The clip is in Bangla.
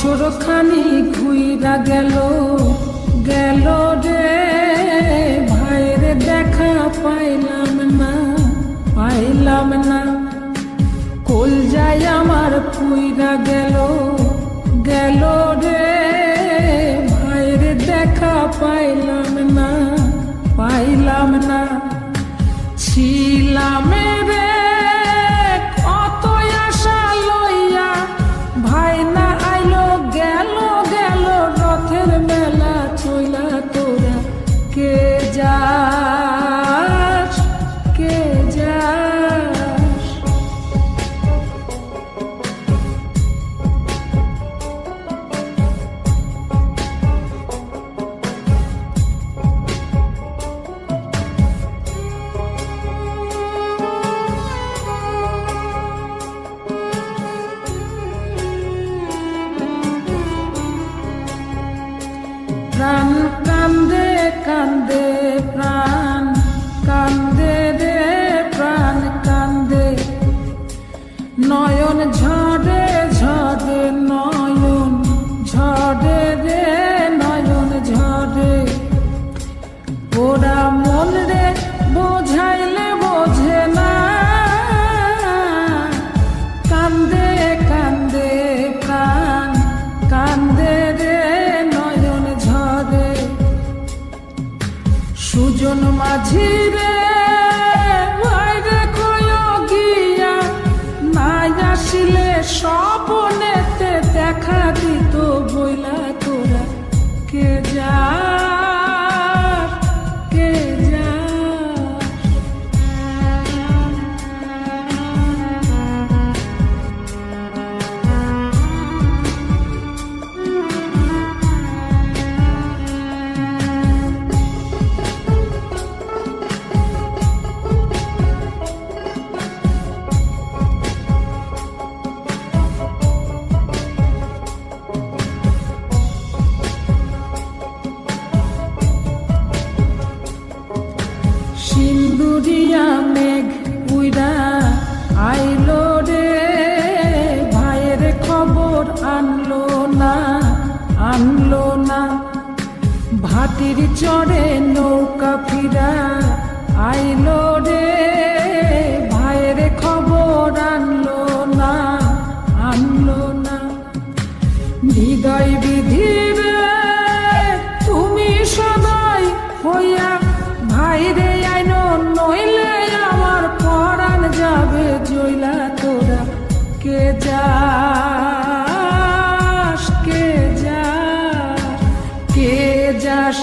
বছর খানি ঘুইরা গেল গেল রে ভাইরে দেখা পাইলাম না কল যায় আমার পুইরা গেল গেল রে ভাইরে দেখা পাইলাম না ছিলাম রে কত আশা লইয়া ভাই না আইলো গেল গেল রথের মেলা চইলা তোরা কে যাস কে যাস প্রাণ কান্দে কান্দে প্রাণ কান্দে রে প্রাণ কান্দে নয়ন ঝরে ঝরে নয়ন ঝরে রে নয়ন ঝরে ওরা মন রে বোঝাইলে বোঝে না কান্দে কান্দে প্রাণ কান্দে রে সুজন মাঝি রে ভাইরে কয় গিয়া নাই আসিলে স্বপনেতে দেখা দিত বইলা তোরা কে যাস কে যাস সিন্দুরিয়া মেঘ উইরা আইলো রে ভাইয়ের খবর আনলো না ভাটির চড়ে নৌকা ফিরা আইলো রে ভাইয়ের খবর আনলো না হৃদয় বিধির তুমি সদাই হইয়া ভাইরে আইনো নইলে আমার পরাণ যাবে জইলা তোরা কে যাস কে যাস